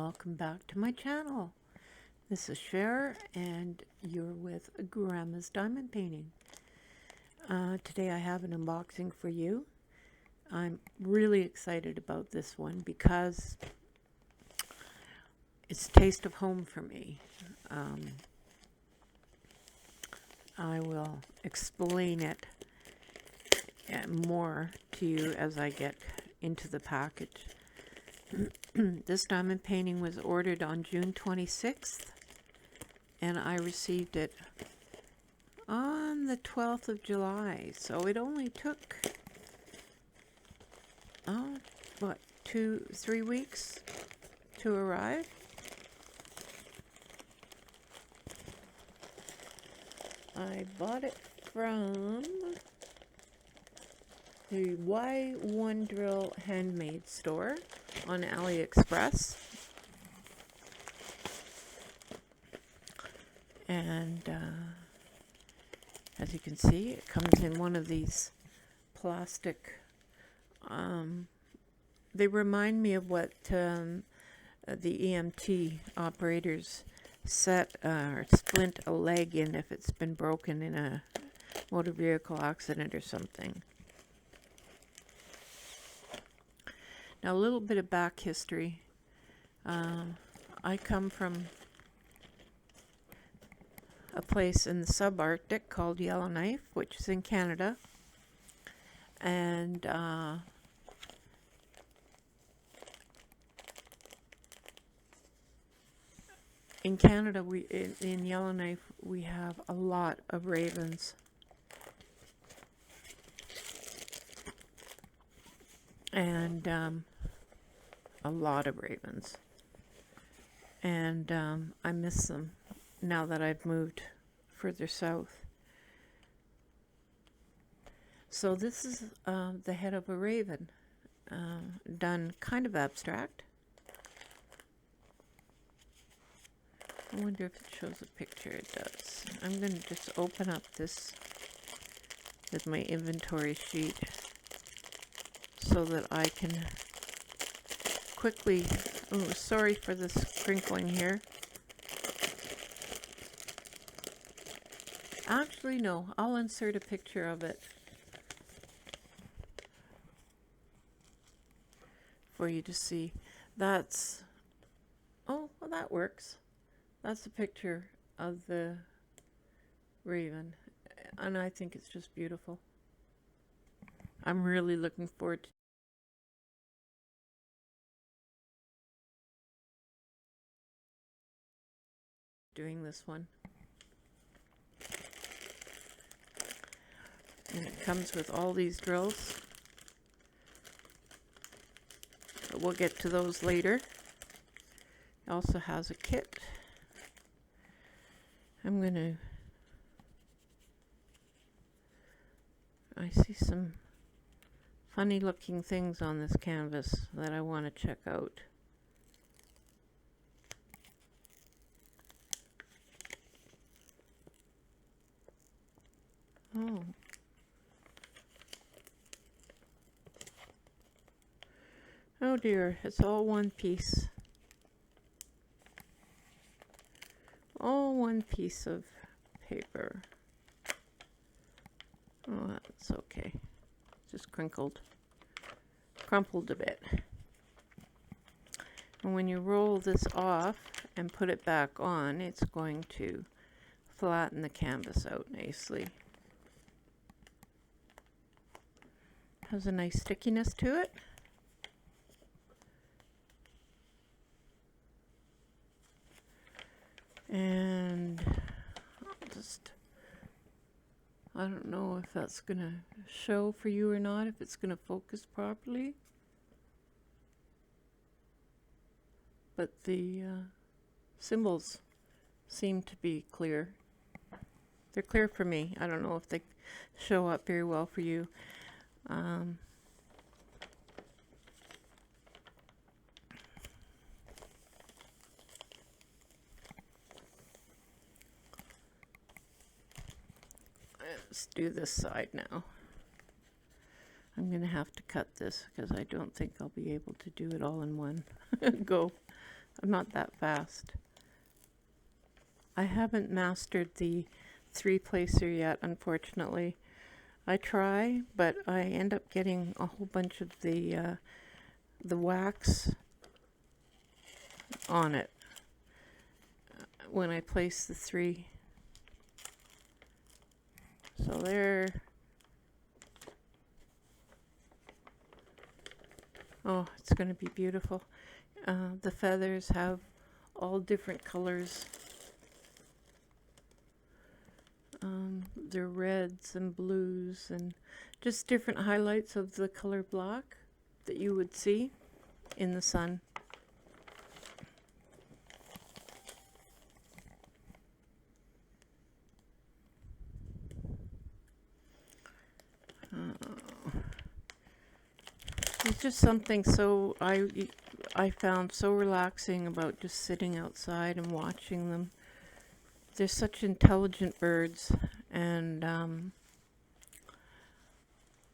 welcome back to my channel. This is Cher and you're with Grandma's Diamond Painting. Today I have an unboxing for you. I'm really excited about this one because it's Taste of Home for me. I will explain it more to you as I get into the package. This diamond painting was ordered on June 26th and I received it on the 12th of July. So it only took, what, 2-3 weeks to arrive. I bought it from the Y1 Drill Handmade store on AliExpress, and as you can see, it comes in one of these plastic, they remind me of what the EMT operators set or splint a leg in if it's been broken in a motor vehicle accident or something. Now, a little bit of back history. I come from a place in the subarctic called Yellowknife, which is in Canada. And in Canada, in Yellowknife, we have a lot of ravens. And a lot of ravens, and I miss them now that I've moved further south. So this is the head of a raven, done kind of abstract. I wonder if it shows a picture. It does. I'm going to just open up this with my inventory sheet so that I can quickly, oh, sorry for this crinkling here. Actually, no, I'll insert a picture of it for you to see. That's, oh, well, that works. That's a picture of the raven, and I think it's just beautiful. I'm really looking forward to doing this one. And it comes with all these drills, but we'll get to those later. It also has a kit. I see some funny looking things on this canvas that I want to check out. Oh dear, it's all one piece. All one piece of paper. Oh, that's okay. Just crumpled a bit. And when you roll this off and put it back on, it's going to flatten the canvas out nicely. Has a nice stickiness to it. And I don't know if that's gonna show for you or not, if it's gonna focus properly. But the symbols seem to be clear. They're clear for me. I don't know if they show up very well for you. Let's do this side now. I'm going to have to cut this because I don't think I'll be able to do it all in one go. I'm not that fast. I haven't mastered the 3-placer yet, unfortunately. I try, but I end up getting a whole bunch of the wax on it when I place the 3. So there. Oh, it's going to be beautiful. The feathers have all different colors. They're reds and blues and just different highlights of the color black that you would see in the sun. It's just something so I found so relaxing about just sitting outside and watching them. They're such intelligent birds, and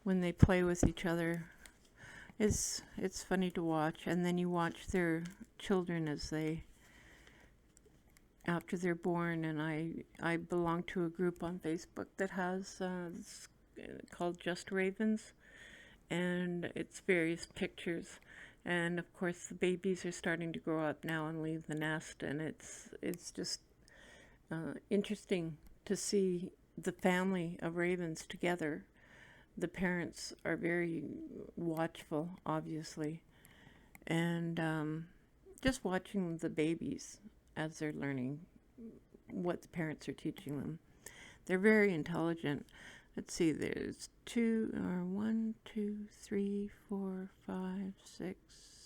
when they play with each other, it's funny to watch. And then you watch their children as after they're born. And I belong to a group on Facebook that has it's called Just Ravens, and it's various pictures. And of course, the babies are starting to grow up now and leave the nest, and it's just interesting to see the family of ravens together. The parents are very watchful, obviously, and just watching the babies as they're learning what the parents are teaching them. They're very intelligent. Let's see, there's 1, 2, 3, 4, 5, 6,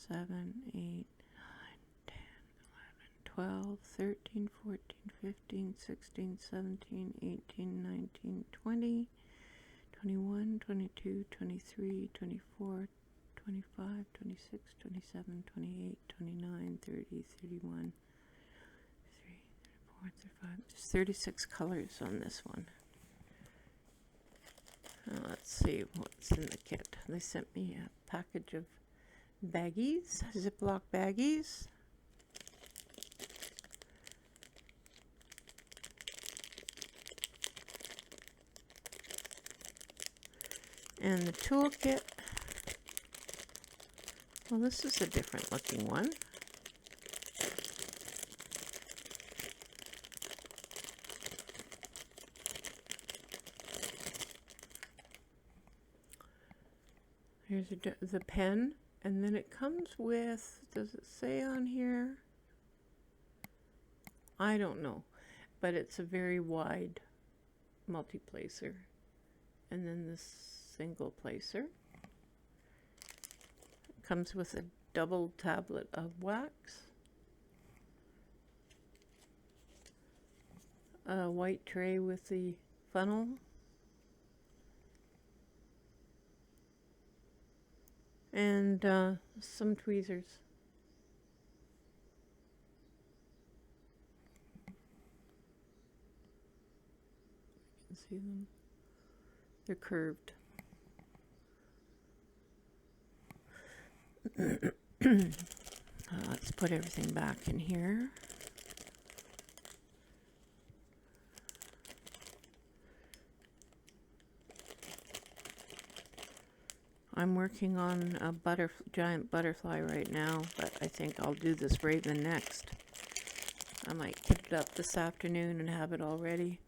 7, 8, 9, 10, 11, 12, 13, 14, 15, 16, 17, 18, 19, 20, 21, 22, 23, 24, 25, 26, 27, 28, 29, 30, 31, 34, 35. There's 36 colors on this one. Let's see what's in the kit. They sent me a package of baggies, Ziploc baggies. And the toolkit. Well, this is a different looking one. Here's the pen, and then it comes with, does it say on here? I don't know, but it's a very wide multi-placer. And then this single placer. It comes with a double tablet of wax. A white tray with the funnel. And some tweezers. You can see them. They're curved. Let's put everything back in here. I'm working on a giant butterfly right now, but I think I'll do this raven next. I might pick it up this afternoon and have it all ready.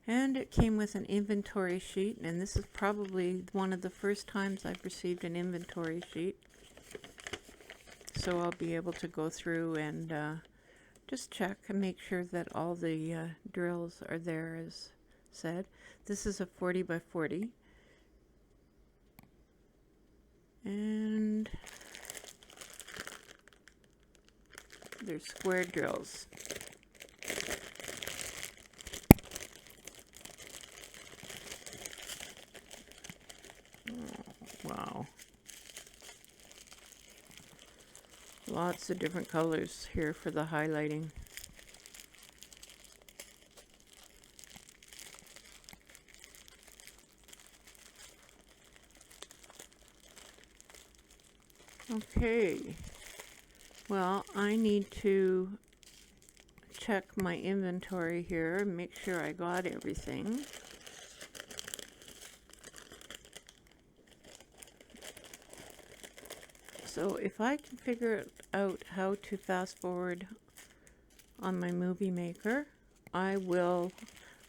And it came with an inventory sheet, and this is probably one of the first times I've received an inventory sheet. So I'll be able to go through and just check and make sure that all the drills are there as said. This is a 40 by 40. And they're square drills. Oh, wow. Lots of different colors here for the highlighting. Okay, Well, I need to check my inventory here and make sure I got everything. So if I can figure out how to fast forward on my Movie Maker, I will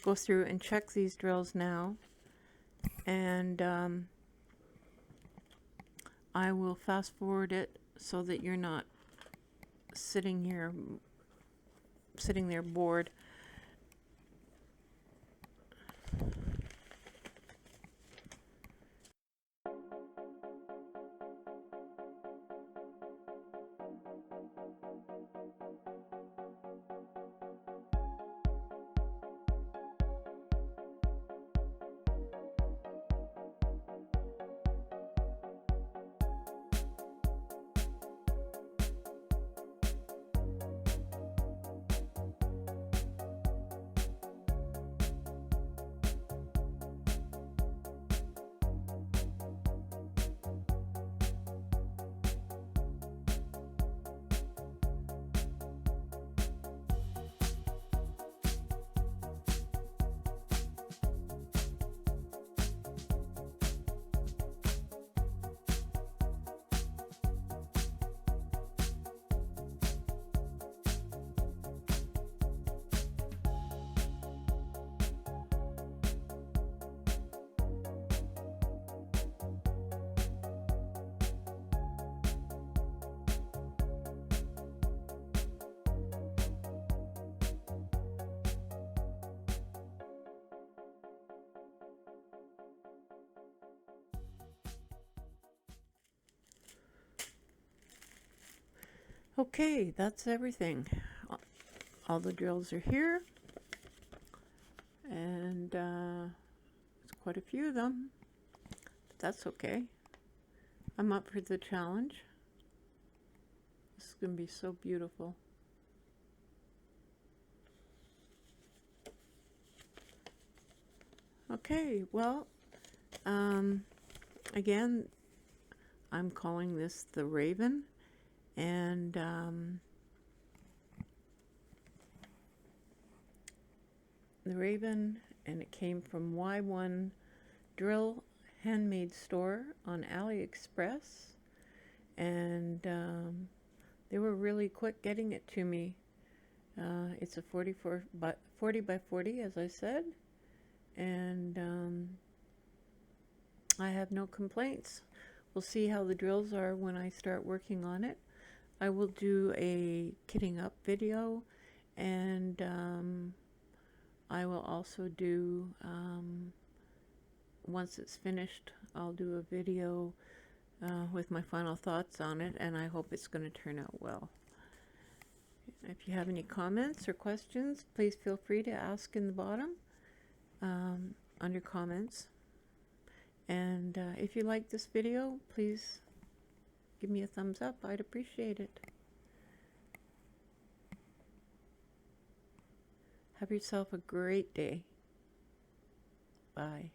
go through and check these drills now, and I will fast forward it so that you're not sitting there bored. Okay, that's everything. All the drills are here, and there's quite a few of them, but that's okay. I'm up for the challenge. This is going to be so beautiful. Okay, well, again, I'm calling this the Raven, and the Raven, and it came from Y1 Drill Handmade Store on AliExpress, and they were really quick getting it to me. It's a 40 by 40, as I said, and I have no complaints. We'll see how the drills are when I start working on it. I will do a kitting up video, and I will also do, once it's finished, I'll do a video with my final thoughts on it, and I hope it's going to turn out well. If you have any comments or questions, please feel free to ask in the bottom under comments. And if you like this video, please give me a thumbs up. I'd appreciate it. Have yourself a great day. Bye.